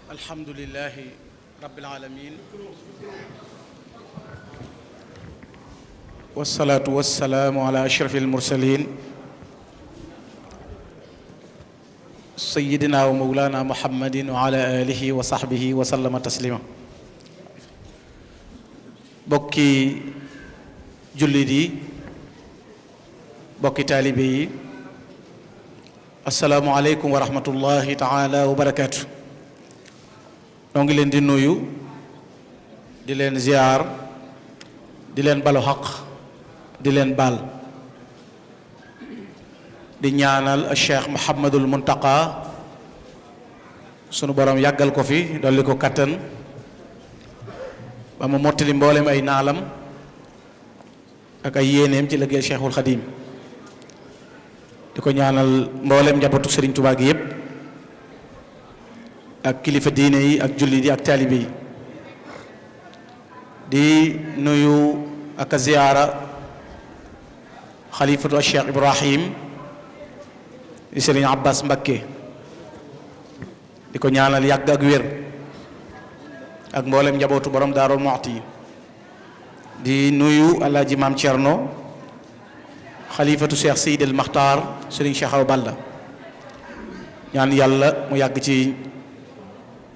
alhamdulillahi rabbil alamin wassalaatu wassalaamu ala ashrafil mursalin sayyidina wa mawlana muhammadin wa ala alihi wa sahbihi wa sallama taslima. bokki jullit yi, bokki taalibe yi, assalaamu aleykum wa rahmatullahi taala wa barakaatu. noo ngi leen di nuyu, di leen ziyaar, di leen balu xaq, di leen baal, di ñaanal Cheikh Muhammadul Muntaqa sunu borom yàggal ko fi dolli ko kattan ba mu mottali mboolem ay naalam ak ay yéeneem ci liggéey Cheikhul Xadim. di ko ñaanal mboolem njabootu Serigne Touba gi yépp ak kilifa diine yi ak jullit yi ak taalibe yi. di nuyu ak a ziyaara xalifatu Cheikh Ibrahim di Serigne Abbas Mbakke, di ko ñaanal yàgg ak wér ak mboolem njabootu borom Daarul Muxti. di nuyu Alaaji Maam Cerno xalifatu Cheikh Seydil Maxtaar Serigne Cheikh Awa Balla, ñaan yàlla mu yàgg ci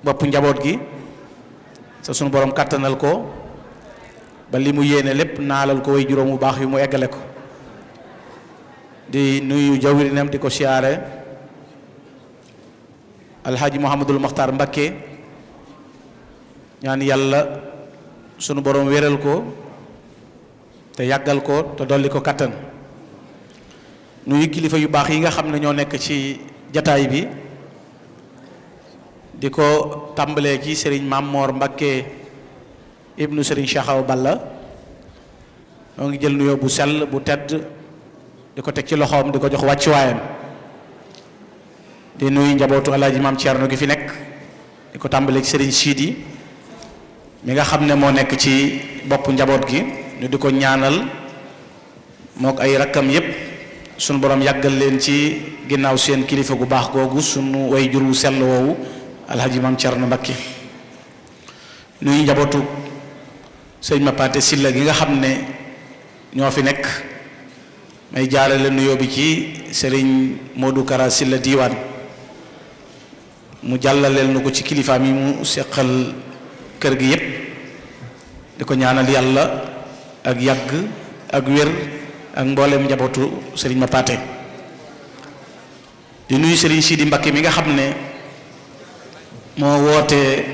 boppu njaboot gi sa sunu borom kàttanal ko ba li mu yéene lépp naalal ko way juróom bu baax yu mu eggale ko. di nuyu jawrinam di ko siyaare alxaaji Muhammadul Maxtaar Mbakke, ñaan yàlla sunu borom wéral ko te yàggal ko te dolli ko kattan. nuyu kilifa yu baax yi nga xam ne ñoo nekk ci jataay bi, di ko tàmbalee ci Serigne Mamor Mbakke ibnu Serigne Cheikh Awa Balla. ñoo ngi jël nuyoo bu sell bu tedd di ko teg ci loxoom, di ko jox wàccuwaayam. di nuyu njabootu Alaaji Maam Thierno gi fi nekk, di ko tàmbalee ci Serigne Sidi mi nga xam ne moo nekk ci bopp njaboot gi. ñu di ko ñaanal mook ay rakkam yépp sunu borom yàggal leen ci ginnaaw seen kilifa gu baax googu, sunu way jur wu sell woowu Alaaji Maam Thierno Mbakke. nuyu njabootu sëñ Mapate Silla gi nga xam ne ñoo fi nekk. may jaarale nuyoo bi ci Serigne Modou Kara Silla diiwaan, mu jàllaleel nu ko ci kilifaam yi mu seqal kër gi yépp. di ko ñaanal yàlla ak yàgg ak wér ak mboolem njabootu Serigne Mapate. di nuyu Serigne Sidi Mbakke mi nga xam ne moo woote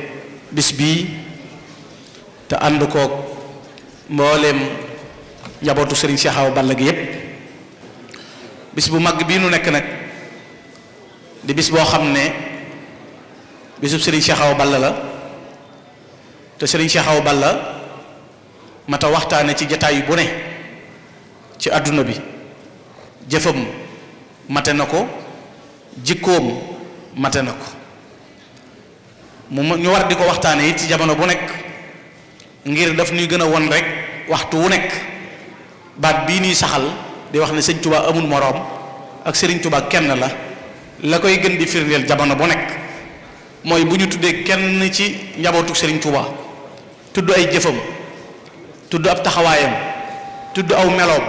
bis bii te ànd koog mboolem njabootu Serigne Cheikh Awa Balla gi yépp. bis bu mag bii nu nekk nag di bis boo xam ne bisub Serigne Cheikh Awa Balla la, te Serigne Cheikh Awa Balla mata waxtaane ci jataay bu ne ci àdduna bi. jëfam mate na ko, jikkoom mate na ko, ñu war di ko waxtaane it ci jamono bu nekk ngir daf ñuy gën a won rek waxtu wu nekk baat bii ñuy saxal di wax ne sëñ Touba amul moroom ak Serigne Touba kenn la koy gën di firndeel jamono bu nekk mooy bu ñu tuddee kenn ci njabootu Serigne Touba, tudd ay jëfam, tudd ab taxawaayam, tudd aw meloom,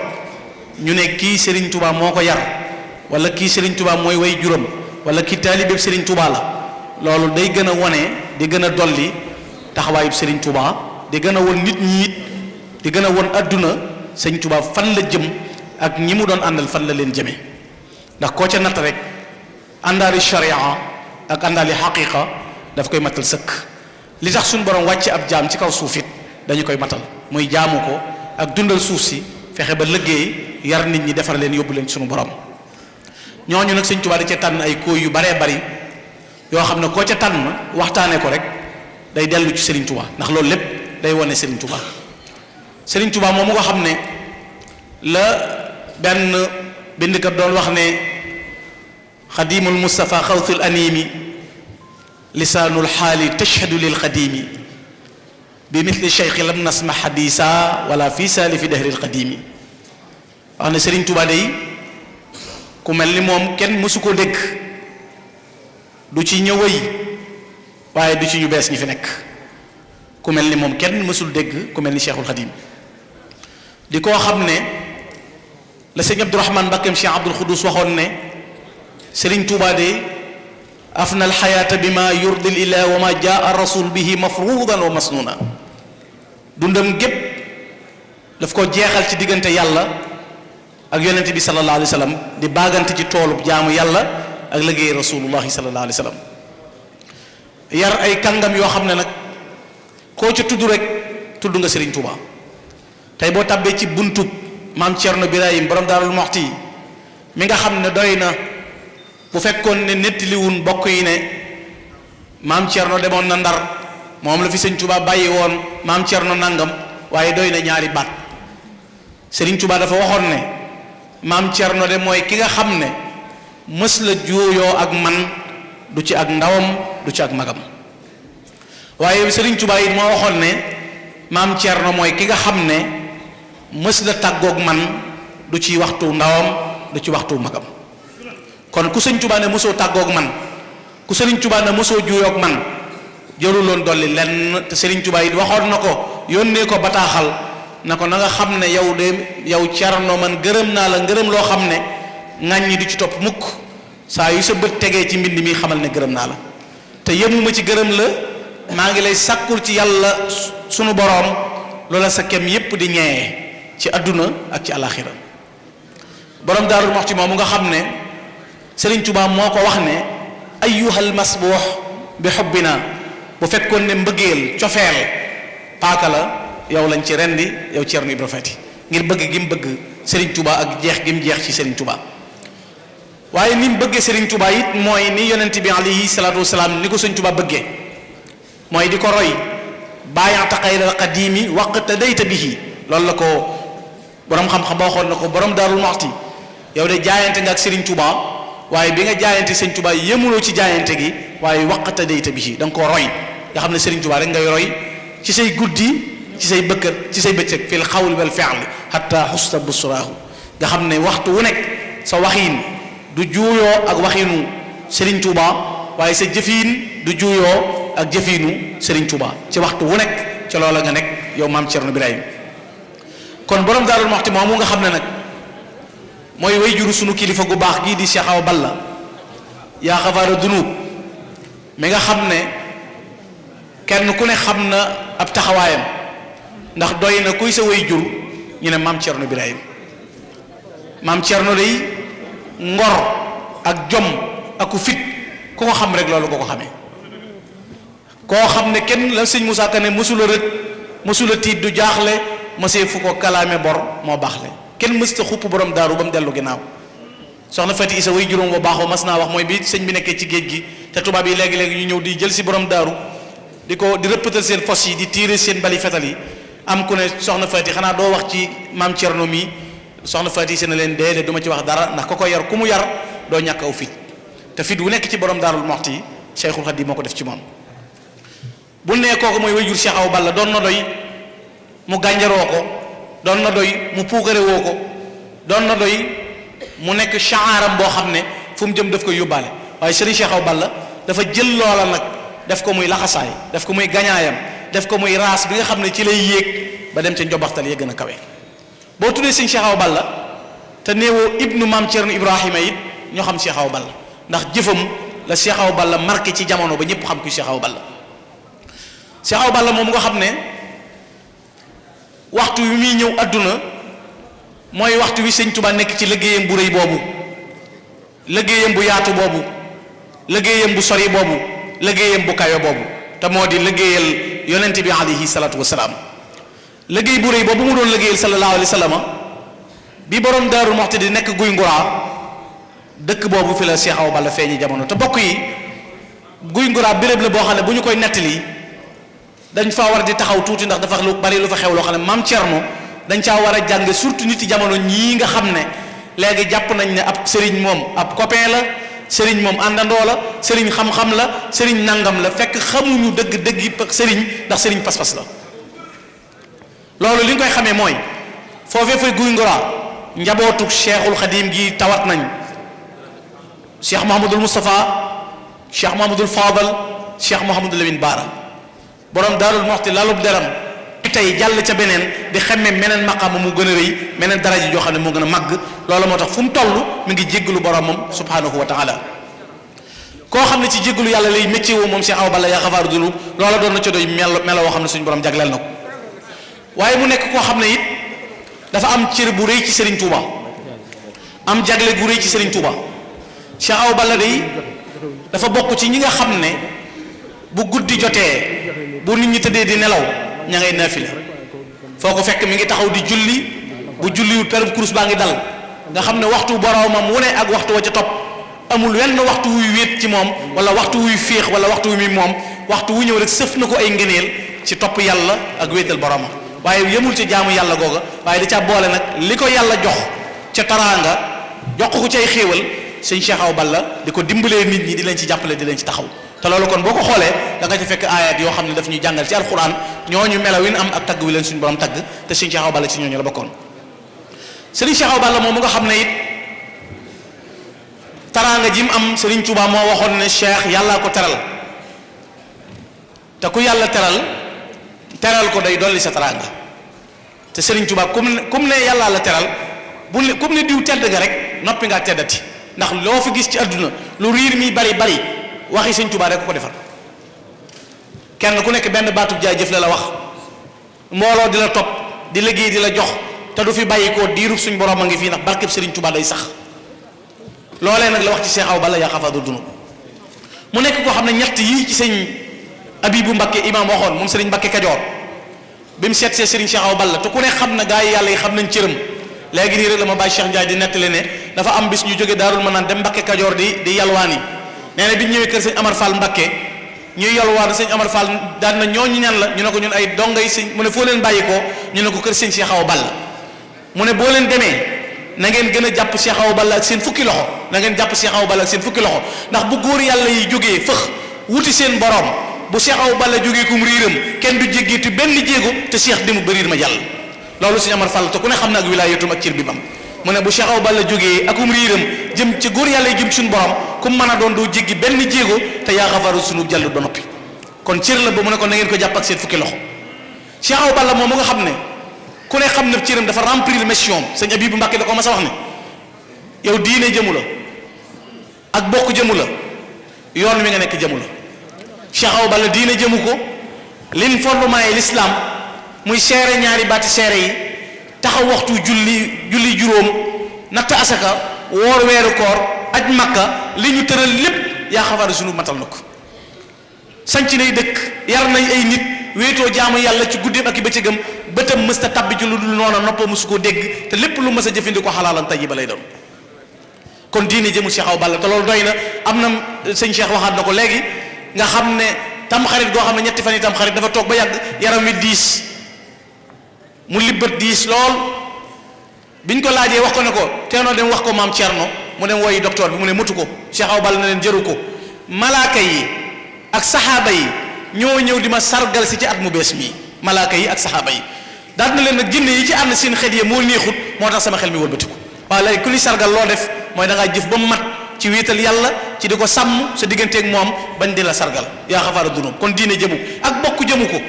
ñu ne kii Serigne Touba moo ko yar, wala kii Serigne Touba mooy way juróom, wala kii taalibeeb Serigne Touba la. loolu day gën a wone, di gën a dolli taxawaayub Serigne Touba, di gën a won nit ñi it, di gën a won adduna sëñ Touba fan la jëm ak ñi mu doon àndal fan la leen jëme. ndax koo ca natt rek àndaali sharia ak àndaali xaqiqa daf koy matal sëkk. li tax suñu borom wàcce ab jaam ci kaw suuf it dañu koy matal, muy jaamu ko ak dundal suuf si, fexe ba liggéey, yar nit ñi, defar leen, yóbbu leen ci suñu borom. ñooñu nag sëñ Touba da ca tànn ay kóoy yu baree bari yoo xam ne koo ca tànn waxtaanee ko rek day dellu ci Serigne Touba, ndax loolu lépp day wane Serigne Touba. Serigne Touba moom mu ko xam ne la benn bindkat doon wax ne xadimul Mustafa xawtul animi lisaanul xaali tashhadu lil xadimi bi mithli cheikhi lam nasma xadisa wala fi saalifi dahril xadimi. wax ne Serigne Touba day ku mel ni moom kenn mësu ko dégg, du ci ñëwëy waaye du ci ñu bees ñi fi nekk ku mel ni moom kenn mësul dégg ku mel ni Cheikhul Khadim di koo xam ne la sëñ Abdourahman Mbakkeem Cheikh Abdoul Khoudous waxoon ne Serigne Touba de afna alxayaata bi ma yurdil ilah wa ma jaa rasul bihi mafruudan wa masnuna dundam gépp daf ko jeexal ci diggante yàlla ak yonente bi sallallahu alayhi wa sallam di baagante ci toolub jaamu yàlla ak liggéey rasulullahi sallallahu alayhi wa sallam yar ay kàngam yoo xam ne nag koo ci tudd rek tudd nga Serigne Touba tey boo tàbbee ci buntub maam Thierno Birahim borom Daarul Muxti mi nga xam ne doy na bu fekkoon ne nettaliwun bokk yi ne maam Thierno demoon na Ndar moom la fi Serigne Touba bàyyi woon maam Thierno nangam waaye doy na ñaari baat Serigne Touba dafa waxoon ne maam Thierno de mooy ki nga xam ne mës la juuyoo ak man du ci ak ndawam du ci ak magam waaye Serigne Touba it moo waxoon ne maam Thierno mooy ki nga xam ne mës la tàggoog man du ci waxtu ndawam du ci waxtu magam kon ku Serigne Touba ne mosoo tàggoog man ku Serigne Touba ne mosoo juuyoog man jëluloon dolli lenn te Serigne Touba it waxoon na ko yónnee ko bataaxal na ko na nga xam ne yow de yow Thierno man gërëm naa la ngërëm loo xam ne ŋàññi du ci topp mukk saa yu sa bët tegee ci mbind mi xamal ne gërëm naa la te yemuma ci gërëm la maa ngi lay sàkkul ci yàlla sunu boroom loola sa kem yépp di ñeewee ci àdduna ak ci alaxira borom Daarul Muxti moomu nga xam ne Serigne Touba moo ko wax ne ayyuhal masbuux bi xubbina bu fekkoon ne mbëggeel cofeel paaka la yow lañ ci rendi yow Thierno Ibra Fati ngir bëgg gi mu bëgg Serigne Touba ak jeex gi mu jeex ci Serigne Touba waaye ni mu bëggee Serigne Touba it mooy ni yonent bi alayhi salaatu wasalaam ni ko Serigne Touba bëggee mooy di ko roy bàyyata xayral qadimi waqta dayta bihi loolu la ko borom xam-xam ba waxoon na ko borom Daarul Muxti yow de jaayante nga ak Serigne Touba waaye bi nga jaayante Serigne Touba yemuloo ci jaayante gi waaye waqta dayta bihi da nga koo roy nga xam ne Serigne Touba rek ngay roy ci say guddi ci say bëkkër ci say bëccëg fil xawli wal fi'li hatta xusta busraahu nga xam ne waxtu wu nekk sa waxiin du juuyoo ak waxiinu Serigne Touba waaye sa jëfiin du juuyoo ak jëfiinu Serigne Touba ci waxtu wu nekk ca loola nga nekk yow maam Thierno Birahim kon borom Daarul Muxti moomu nga xam ne nag mooy way juru sunu kilifa gu baax gii di Cheikh Awa Balla yaa xafaara dunub mi nga xam ne kenn ku ne xam na ab taxawaayam ndax doy na kuy sa way jur ñu ne maam Thierno Birahim maam Thierno day ngor ak jom ak fit ku ko xam rek loolu ko xamee koo xam ne kenn la sëñ Moussa Ka ne mësula rët mësula tiit du jaaxle mësee fu ko kalaame bor moo baaxle kenn mësta xupp borom daaru ba mu dellu ginnaaw soxna Fati Isa way juróom ba baaxoo mas naa wax mooy bi sëñ bi nekkee ci géej gi te tubaab yi léegi-léegi ñu ñëw di jël si borom daaru di rëppatal seen fos yi di tiire seen bali fetal yi am ku ne soxna Fati xanaa doo wax ci maam Thierno mi soxna Fati Isa ne leen déedéet du ma ci wax dara ndax ko yar ku mu yar doo ñàkk aw fit te fit wu nekk ci borom Daarul Muxti Cheikhul Khadim moo ko def ci moom bu nee kooku mooy wayjur Cheikh Awa Balla doon na doy mu gànjaroo ko doon na doy mu puukare woo ko doon na doy mu nekk shaaram boo xam ne fu mu jëm daf koy yóbbaale waaye Serigne Cheikh Awa Balla dafa jël loola nag def ko muy laxasaay def ko muy gañaayam def ko muy raas bi nga xam ne ci lay yéeg ba dem ca njobaxtal ya gën a kawe boo tuddee Serigne Cheikh Awa Balla te néewoo ibnu maam Thierno Ibrahima it ñoo xam Cheikh Awa Balla ndax jëfam la Cheikh Awa Balla marqué ci jamono ba ñëpp xam ku Cheikh Awa Balla Cheikh Awa Balla moom nga xam ne waxtu wi muy ñëw adduna mooy waxtu wi sëñ Tuba nekk ci liggéeyam bu rëy boobu liggéeyam bu yaatu boobu liggéeyam bu sori boobu liggéeyam bu kayo boobu te moo di liggéeyal yonent bi alayhi salaatu wasalaam liggéey bu rëy boobu mu doon liggéeyal sallallahu alayhi wa sallam bi borom Daaru Muxti di nekk guy nguraa dëkk boobu fi la Cheikh Awa Balla feeñi jamono te bokk yi guy nguraa béréb la boo xam ne bu ñu koy nettali dañ faa war di taxaw tuuti ndax dafa lu bari lu fa xew loo xam ne maam Thierno dañ caa war a jàng surtout nit yi jamono ñii nga xam ne léegi jàpp nañ ne ab sëriñ moom ab copain la sëriñ moom àndandoo la sëriñ xam-xam la sëriñ nangam la fekk xamuñu dëgg-dëgg yi sëriñ ndax sëriñ pas-pas la loolu li ñu koy xamee mooy foofee fay guy nguraa njabootu Cheikhul Khadim gi tawat nañ Cheikh Mahamadul Moustapha Cheikh Mahamadul Fadal Cheikh Mouhamadou Lamine Bara borom Daarul Muxti lalub deram tey jàll ca beneen di xemme meneen maqaama mu gën a rëy meneen daraja joo xam ne moo gën a màgg loolu moo tax fu mu toll mi ngi jéggalu boromam subhanahu wa taala koo xam ne ci jéggalu yàlla lay métier woo moom Cheikh Awa Balla yaa xafaaru dunub loola doon na ca doy melo woo xam ne suñu borom jagleel na ko waaye mu nekk koo xam ne it dafa am cër bu rëy ci Serigne Touba am jagle gu rëy ci Serigne Touba Cheikh Awa Balla day dafa bokk ci ñi nga xam ne bu guddi jotee bu nit ñi tëddee di nelaw ña ngay naafila foo ko fekk mi ngi taxaw di julli bu julliwul perub kurus baa ngi dal nga xam ne waxtu boromam wu ne ak waxtu wa ca topp amul wenn waxtu wuy wéet ci moom wala waxtu wuy féex wala waxtu wu mi moom waxtu wu ñëw rek sëf na ko ay ngëneel ci topp yàlla ak wéetal boromam waaye yemul ci jaamu yàlla googa waaye da ca boole nag li ko yàlla jox ca taraanga jox ko ci ay xéewal sëñ Cheikh Awa Balla di ko dimbalee nit ñi di leen ci jàppale di leen ci taxaw te loolu kon boo ko xoolee da nga ci fekk ayat yoo xam ne daf ñuy jàngal ci alquran ñooñu melaw wi am ak tagg wi leen suñu borom tagg te sëñ Cheikh Awa Balla ci ñooñu la bokkoon sëriñ Cheikh Awa Balla moom mu nga xam ne it taraanga ji mu am Sëriñ Tuubaa moo waxoon ne Cheikh yàllaa ko teral te ku yàlla teral ko day dolli sa taraanga te Sëriñ Tuubaa comme ne yàllaa la teral comme ne diw tedd nga rek noppi ngaa teddati ndax loo fi gis ci àdduna lu riir mi bari waxi Sëriñ Tuubaa rek ko defar kenn ku nekk benn baatub jaay jëf la wax mbooloo di la topp di liggéey di la jox te du fi bàyyi koo diirub suñ borom a ngi fii ndax barkeb Sëriñ Tuubaa day sax loolee nag la wax ci Cheikh Awa Balla yaa xafaadu dunub mu nekk koo xam ne ñett yii ci sëñ Abibu Mbakke imaam waxoon moom Sëriñ Mbakke Kajoor bi mu seet see Sëriñ Cheikh Awa Balla te ku ne xam na gaa yi yàlla yi xam nañ cëram léegi nii rek la ma bàyyi Cheikh Ndiaye di nettali ne dafa am bis ñu jóge Daarul Manaan dem Mbakke Kajoor di yalwaani nee na bi ñu ñëwee kër sëñ Amar Fall Mbakke ñuy yalwaan sëñ Amar Fall daan na ñooñu ñan la ñu ne ko ñun ay dongay sëñ mu ne foo leen bàyyi ko ñu ne ko kër sëñ Cheikh Awa Balla mu ne boo leen demee na ngeen gën a jàpp Cheikh Awa Balla ak seen fukki loxo na ngeen jàpp Cheikh Awa Balla ak seen fukki loxo ndax bu góor yàlla yi jógee fëx wuti seen borom bu Cheikh Awa Balla jógee kum riiram kenn du jéggeetu benn jéego te Cheikh demul ba riir ma jàll loolu sëñ Amar Fall te ku ne xam na ak wilaayatum ak cër bi bam mu ne bu Cheikh Awa Balla jógee akum riiram jëm ci góor yàlla yi jëm suñu borom kum mën a doon doo jéggi benn jéego te yaa xafaru sunu jàll ba noppi kon cër la ba mu ne kon na ngeen ko jàpp ak seen fukki loxo Cheikh Awa Balla moom mu nga xam ne ku ne xam ne cëram dafa remplir mission sëñ Abibu Mbàkke da ko mas a wax ne yow diine jëmu la ak bokk jëmu la yoon wi nga nekk jëmu la Cheikh Awa Balla diine jëmu ko lin fondement yi l'islam muy seere ñaari baati seere yi taxaw waxtu julli juróom natt asaka woor weeru koor aj makka li ñu tëral lépp yaa xafaar sunu matal na ko sanc nay dëkk yar nañ ay nit wéetoo jaamu yàlla ci guddeem ak i bëccëgam bëtam mësta tabbi ci lu dul noona noppa mësu koo dégg te lépp lu mës a jëfandikoo xalaalan tayyiba lay doon kon diine jëmul Cheikh Awa Balla te loolu doy na am na sëñ Cheikh waxaat na ko léegi nga xam ne tam xarit goo xam ne ñetti fan yi tam xarit dafa toog ba yàgg yaram wi diis mu libbat diis lool biñ ko laajee wax ko ne ko teenoo dem wax ko maam Thierno mu dem woyi docteur bi mu ne mëtu ko Cheikh Awa Balla na leen jëru ko malaaka yi ak saxaaba yi ñoo ñëw di ma sargal si ci at mu bees mii malaaka yi ak saxaaba yi daal na leen nag jinne yi ci ànd seen xet yi moo neexut moo tax sama xel mi wëlbatiku waaw léegi ku ñuy sargal loo def mooy da ngaa jëf ba mu mat ci wéetal yàlla ci di ko sàmm sa digganteeg moom bañ di la sargal yaa xafaara dunub kon diine jëmu ak bokk jëmu ko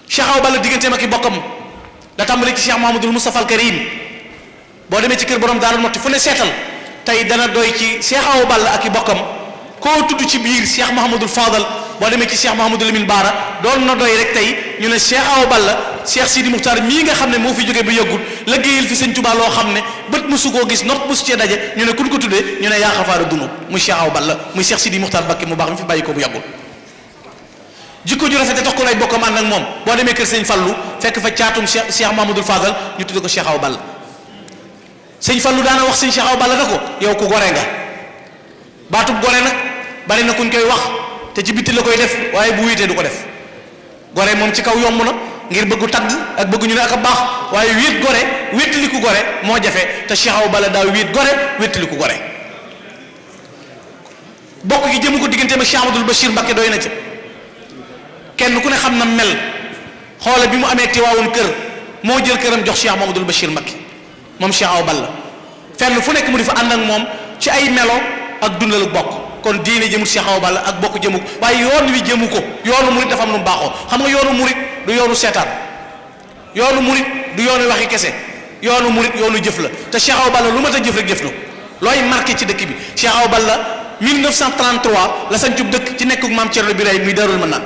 Cheikh Awa Balla digganteem ak i bokkam da tàmbali ci Cheikh Mouhamadoul Moustapha al Karim boo demee ci kër borom Daaru Muxti fu ne seetal tey dana doy ci Cheikh Awa Balla ak i bokkam koo tudd ci biir Cheikh Mouhamadoul Fadal boo demee ci Cheikh Mouhamadoul Lamine Bara doon na doy rek tey ñu ne Cheikh Awa Balla Cheikh Sidi Muxtaar mii nga xam ne moo fi jógee ba yëggul liggéeyal fi sëñ Tuubaa loo xam ne bët musu koo gis nopp musu cee daje ñu ne kun ko tuddee ñu ne yaa xafaara dunub muy Cheikh Awa Balla muy Cheikh Sidi Muxtaar Bakke mu baax mi fi bàyyi ko bu yàggul jikko ju rafet tax ko lay bokkam ànd ak moom boo demee kër sëñ Fallu fekk fa caatum Cheikh Mouhamadoul Fadal ñu tudde ko Cheikh Awa Balla sëñ Fallu daana wax sëñ Cheikh Awa Balla na ko yow ku gore nga baatub gore nag bari na kuñ koy wax te ci bitti la koy def waaye bu wéetee du ko def gore moom ci kaw yomb na ngir bëggu tagg ak bëggu ñu ne ak a baax waaye wéet gore wéttali ku gore moo jafe te Cheikh Awa Balla daa wéet gore wéttali ku gore bokk gi jëmu ko digganteem ak Cheikh Amadou Bachir Mbacké doy na ci kenn ku ne xam na mel xoole bi mu amee Tiwaawoon kër moo jël këram jox Cheikh Mamadou Bachir Mbacké moom Cheikh Awa Balla fenn fu nekk mu di fa ànd ak moom ci ay melo ak dundal bokk kon diine jëmul Cheikh Awa Balla ak bokk jëmu ko waaye yoon wi jëmu ko. yoonu murit dafa am lu mu baaxoo xam nga yoonu murit du yoonu seetaan yoonu murit du yoonu waxi kese yoonu murit yoonu jëf la te Cheikh Awa Balla lu mat a jëf rek jëf na looy marqué ci dëkk bi Cheikh Awa Balla 1933 la sañcub dëkk ci nekkuk maam Thierno Birahim muy Daarul Manaan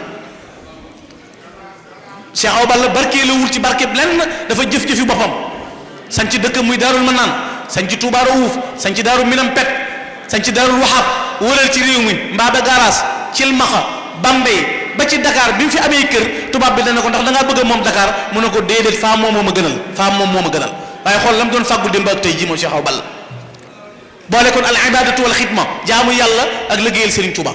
Cheikh Awa Balla barkeelawul ci barke lenn dafa jëf-jëfi boppam sañc dëkk muy Daarul Manaan sañc Touba Rawuuf sañc Daaru Minam Pet sañc Daarul Wahab wëral ci réew mi Mbaba Garaas Cilmaxa Bambey ba ci Dakar bi mu fi amee kër tubaab bi dana ko ndax da ngaa bëgg a moom Dakar mu ne ko déedéet faa moom moo ma gënal waaye xool la mu doon fàggu démb ak tey ji moom Cheikh Awa Balla boole kon al ibadatu wal xidma jaamu yàlla ak liggéeyal Serigne Touba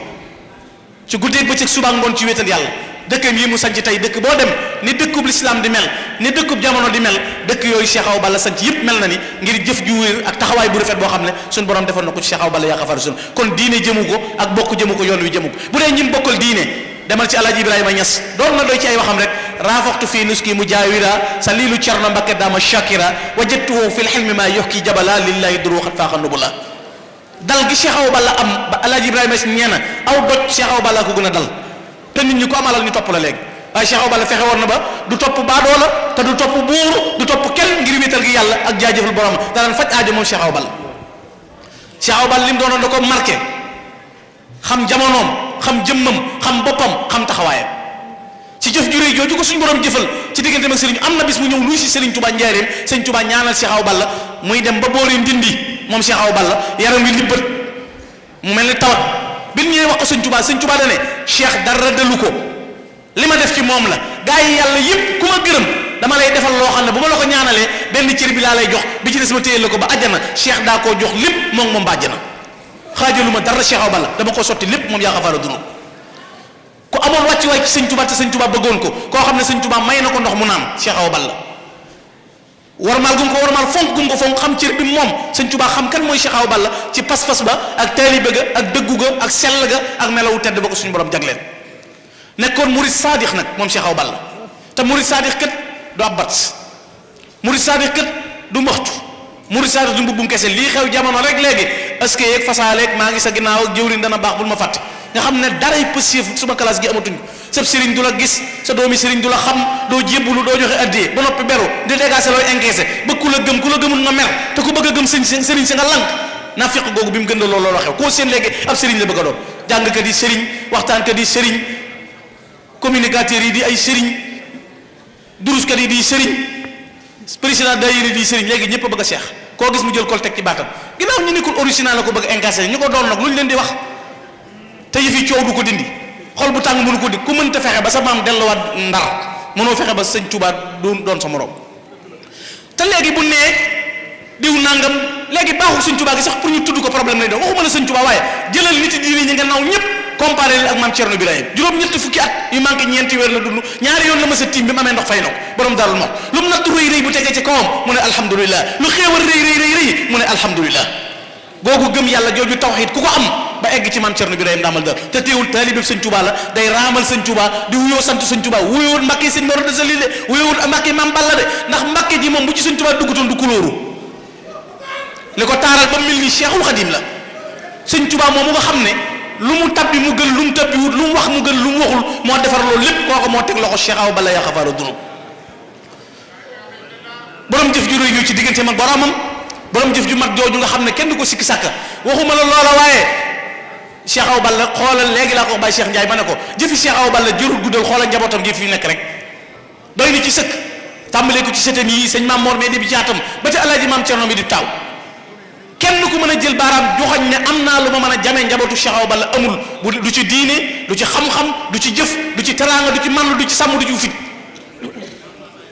ci guddeeg bëccëg suba ak ngoon ci wéetal yàlla dëkkam yi mu sanc tey dëkk boo dem ni dëkkub lislaam di mel ni dëkkub jamono di mel dëkk yooyu Cheikh Awa Balla sanc yëpp mel na ni ngir jëf ju wér ak taxawaay bu rafet boo xam ne suñu borom defoon na ko ci Cheikh Awa Balla yaa xafaru sun kon diine jëmu ko ak bokk jëmu ko yoon wi jëmu ko bu dee ñim bokkal diine demal ci Alaaji Ibrahima Ñas doon na doy ci ay waxam rek raafaxtu fii nuski mujaawira sa liilu Cerno Mbakke daama shakira wajadtuhu fi lxilmi ma yoxki jabala lillahi duru xat faaxa nubula dal gi Cheikh Awa Balla am ba Alaaji Ibrahima Ñas nee na aw doj Cheikh Awa Balla ko gën a dal te nit ñi ko amalal ñu topp la léegi waaye Cheikh Awa Balla fexe woon na ba du topp baadoola te du topp buur du topp kenn ngir wéetal gi yàlla ak jaajëfal borom danaan faj aajo moom Cheikh Awa Balla Cheikh Awa Balla li mu doonoon da ko marqué xam jamonoom xam jëmmam xam boppam xam taxawaayam ci jëf ju rëy jooju ko suñu borom jëfal ci diggante ak Serigne am na bis mu ñëw luy si Serigne Touba njaareem Serigne Touba ñaanal Cheikh Awa Balla muy dem ba boori Ndindi moom Cheikh Awa Balla yaram wi libbët mu mel ni tawat bi ñëwee wax ko Serigne Touba dane Cheikh dara dalu ko li ma def ci moom la gaa yi yàlla yëpp ku ma gërëm dama lay defal loo xam ne bu ma la ko ñaanalee benn cër bi laa lay jox bi ci des ma téyel la ko ba àjjana Cheikh daa koo jox lépp moom ba àjjana xaajalu ma dara Cheikh Awa Balla dama ko sotti lépp moom yaa xafaara dunu ku amoon wàcc waay ci Sëñ Tuubaa te Sëñ Tuubaa bëggoon ko koo xam ne Sëñ Tuubaa may na ko ndox mu naan Cheikh Awa Balla warmaal gum ko warmaal fonk gum ko fonk xam cër bi moom Sëñ Tuubaa xam kan mooy Cheikh Awa Balla ci pas-pas ba ak taalibe ga ak dëggu ga ak sell ga ak melawu tedd ba ko suñu borom jagleen nekkoon murid saadix nag moom Cheikh Awa Balla te murid saadix kat du abbat murid saadix kat du mbaxtu murid saadix du mbubbum kese lii xew jamono rek léegi est-ce que yeeg fasaaleeg maa ngi sa ginnaaw ak jëwriñ dana baax bul ma fàtte nga xam ne daray pësif suma classe gi amatuñ ko sa sëriñ du la gis sa doomi sëriñ du la xam doo jébbulu doo joxe addiyee ba noppi beru di dégaase looy encaissé ba ku la gëmul nga mer te ku bëgg a gëm sëriñ si nga lank nafiq googu bi mu gën a looloo xew koo seen léegi ab sëriñ la bëgg a doon jàngkat yi sëriñ waxtaankat yi sëriñ communicateurs yi di ay sëriñ duruskat yi di sëriñ président daayira yi di sëriñ léegi ñëpp a bëgg a seex koo gis mu jël kol teg ci baatam ginnaaw ñu nekkul original la ko bëgg a encaissé ñu ko doon nag lu ñu leen di wax te yëfi coow du ko dindi xol bu tàng mënu ko di ku mënta fexe ba sa maam delluwaat ndar mënoo fexe ba Sëñ Tuubaa doon sa morom te léegi bu nee diw nangam léegi baaxul Sëñ Tuubaa gi sax pour ñu tudd ko problème lay doon waxuma la Sëñ Tuubaa waaye jëlal nit diine ñi nga naw ñëpp comparé leen ak maam Thierno Birahim juróom-ñetti fukki at yu manqué ñeenti weer la dund ñaari yoon la ma sa tiim bi mu amee ndox fay na ko borom Daarul Muxti lu mu nattu rëy rëy bu tegee ci kawam mu ne alhamdulilah lu xéewal rëy mu ne alhamdulilah googu gëm yàlla jooju tawxiid ku ko am ba egg ci maam Thierno Birahim daamal dara te teewul taalibe Sëñ Tuubaa la day raamal Sëñ Tuubaa di wuyoo sant Sëñ Tuubaa wuyowul Mbàkke Sëñ Mor de Sali de wuyowul Mbàkke maam Balla de ndax Mbàkke ji moom bu ci Sëñ Tuubaa duggutoon du kulóoru li ko taaral ba mel ni Cheikhul Xadim la Sëñ Tuubaa moom mu nga xam ne lu mu tabbi mu gën lu mu tabbi wut lu mu wax mu gën lu mu waxul moo defar loolu lépp kooku moo teg loxo Cheikh Awa Balla yaa xafaara dunub borom jëf ju rëy ñu ci diggante mag boromam borom jëf ju mag jooju nga xam ne kenn du ko sikki sàkka waxuma la loola waaye Cheikh Awa Balla xoolal léegi laa ko Baye Cheikh Ndiaye ma ne ko jëfi Cheikh Awa Balla jërul guddal xoolal njabootam gi fi nekk rek doy ni ci sëkk tàmbalee ko ci sëtam yi sëñ Maam Mor mais di bi jaatam ba ci alaaji Maam Cerno mi di taaw kenn ku mën a jël baaraam joxoñ ne am naa lu ma mën a jamee njabootu Cheikh Awa Balla amul du ci diine du ci xam-xam du ci jëf du ci teraanga du ci manlu du ci sàmm du ci fit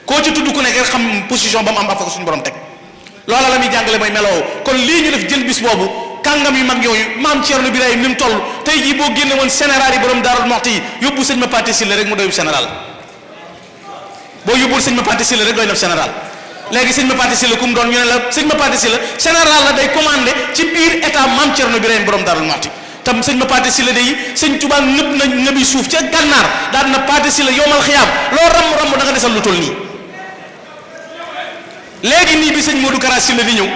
koo ci tudd ku nekk rek xam position ba mu am afaka suñu borom teg loola la muy jàngale mooy meloo kon lii ñu def jël bis boobu kàngam yu mag yooyu maam Thierno Birahim ni mu toll tey jii boo génne woon général yi borom Daarul Muxti yi yóbbu sëñ ma Paate Sylla rek mu doyub général boo yóbbul sëñ ma Paate Sylla rek doy na général léegi sëñ ma Paate Sylla ku mu doon ñu ne la sëñ ma Paate Sylla général la day commandé ci biir état maam Thierno Birahim borom Daarul Muxti tam sëñ ma Paate Sylla day sëñ Tuubaa nëb na nëbi suuf ca gànnaar daan na Paate Sylla yowmal xiyaam loo ramb da nga desal lu toll nii léegi nii bi sëñ Modou Kara Sylla di ñëw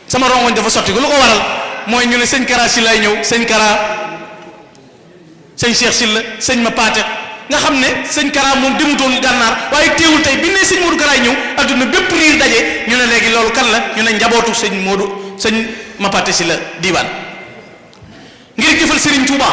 sama rongoñ dafa sotti ko lu ko waral mooy ñu ne sëñ Kara si lay ñëw sëñ Kara sëñ Cheikh Sylla sëñ ma paate nga xam ne sëñ Kara moom demutoon gànnaar waaye teewul tey bi ne sëñ Modou Kara ñëw adduna bépp riir daje ñu ne léegi loolu kan la ñu ne njabootu sëñ ma paate si la diiwaan ngir jëfal Serigne Touba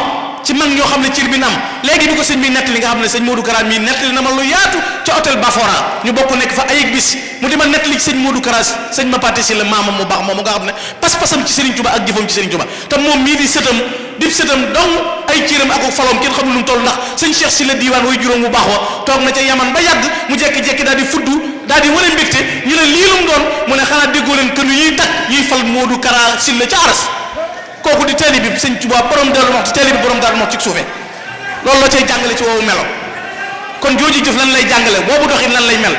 ci mag ñoo xam ne cir bi na am léegi bi ko sëñ bi nettali nga xam ne sëñ Modou Kara mii nettali na ma lu yaatu ca hôtel Bafora ñu bokk nekk fa ayeg bis mu di ma nettali ci sëñ Modou Kara sëñ ma paate si la maamam mu baax moom nga xam ne pas-pasam ci Serigne Touba ak jëfam ci Serigne Touba te moom mii di sëtam dong ay ciiram ak falom kenn xamul lu mu toll ndax sëñ Cheikh si la diiwaan way juróom bu baax wa toog na ca yaman ba yàgg mu jekki-jekki daal di fuddu daal di wane mbégte ñu ne lii lu mu doon mu ne xanaa déggoo leen que ñuy takk ñuy fal Modou Kara si la ca aras kooku di teel bi sëñ Tuubaa borom Daaru Muxti teel bi borom Daaru Muxti ci suufee loolu la cay jàngale ci woowu melo kon jooju jëf lan lay jàngale boobu doxin lan lay mel.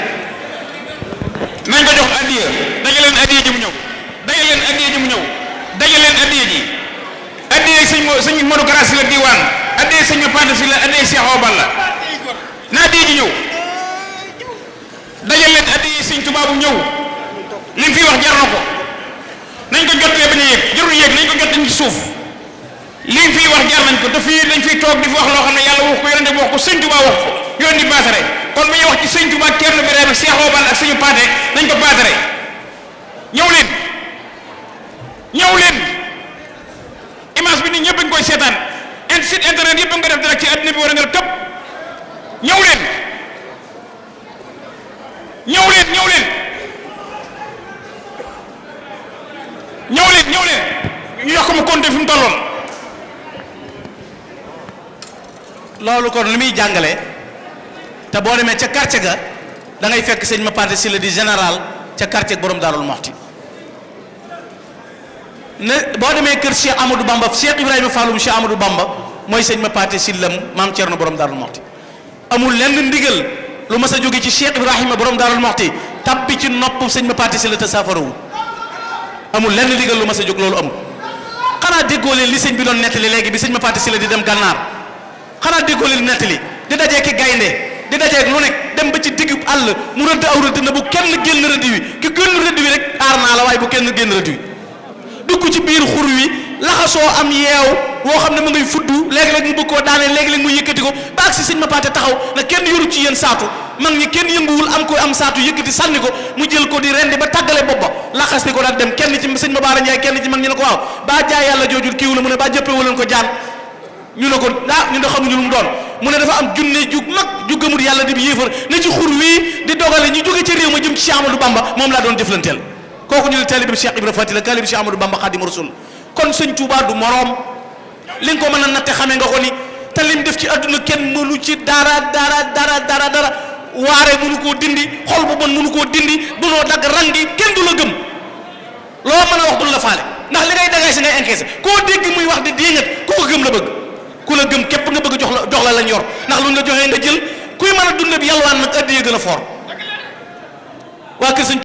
nañ ko jox addiya daje leen addiya ji mu ñëw daje leen addiya ji mu ñëw daje leen addiya ji addiya sëñ Modou Kara si la diwaan addiya sëñ Pate si la addiya Cheikh Awa Balla na addiya ji ñëw daje leen addiya sëñ Tuubaa bu ñëw li mu fi wax jar na ko. nañ ko jotee bañ a yéeg jarul yéeg nañ ko jot ci suuf lii fii wax jaar nañ ko te fii dañ fiy toog di fi wax loo xam ne yàlla wax ko yonente bi wax ko sëñ Tuubaa wax ko yoon di baatare kon bu ñuy wax ci sëñ Tuubaa Ceerno Birahim Cheikh Awa Balla ak sëñu Paate nañ ko baatare ñëw leen image bi nit ñëpp dañ koy seetaan site internet yëpp nga def direct ci àddina bi war a nga këpp ñëw leen ñu yokk mu compté fi mu tolloon. loolu kon li muy jàngale te boo demee ca quartier ga da ngay fekk sëñ ma paate si la di général ca quartier borom Daarul Muxti ne boo demee kër Cheikh Amadou Bamba Cheikh Ibrahima Falloum Cheikh Amadou Bamba mooy sëñ ma paate si lam maam Thierno borom Daarul Muxti amul lenn ndigal lu mas a jóge ci Cheikh Ibrahima borom Daarul Muxti tabbi ci nopp sëñ ma paate si la te saafarawul amul lenn ndigal lu mas a jóg loolu amul. xanaa déggoo leen li sëñ bi doon nettali léegi bi sëñ ma paate si la di dem gànnaar xanaa déggoo leen nettali di dajee ki gaynde di dajee lu nekk dem ba ci digg àll mu rëdd aw rëdd na bu kenn génn rëdd wi ki génn rëdd wi rek aar naa la waaye bu kenn génn rëdd wi dugg ci biir xur wi laxasoo am yeew woo xam ne mu ngay fudd léegi-léeg mu bëgg koo daanee léegi-léeg mu yëkkati ko ba ak si sëñ ma paate taxaw na kenn yoru ci yéen saatu mag ñi kenn yënguwul am ko am saatu yëkkati sànni ko mu jël ko di rendi ba tàggale bopp ba laxas ni ko daal dem kenn ci sëñ ma baara Njaay kenn ci mag ñi ne ko waaw baa jaay yàlla joojul kiiw la mu ne baa jëppee leen ko jaan ñu ne ko ñu ne xamuñu lu mu doon mu ne dafa am junne ju mag ju gëmul yàlla di yéefar ne ci xur wii di dogale ñu jóge ci réew ma jëm ci Cheikh Amadou Bamba moom laa doon jëflanteel kooku ñu ne taalibe Cheikh Ibra Fati la taalibe Cheikh Amadou Bamba Xaadimu Rasuul kon sëñ Tuubaa du moroom li nga ko mën a natte xamee nga ko ni te lim def ci àdduna kenn mënu ci dara waare mënu koo dindi xol bu bon mënu koo dindi dunoo dagg rangi kenn du la gëm loo mën a wax du la faale ndax li ngay dagay si ngay encaissé koo dégg muy wax di diingat ku ko gëm la bëgg ku la gëm képp nga bëgg jox la lañ yor ndax luñ la joxee nga jël kuy mën a dund bi yàlwaan nag addiya gën a foor waa kër sëñ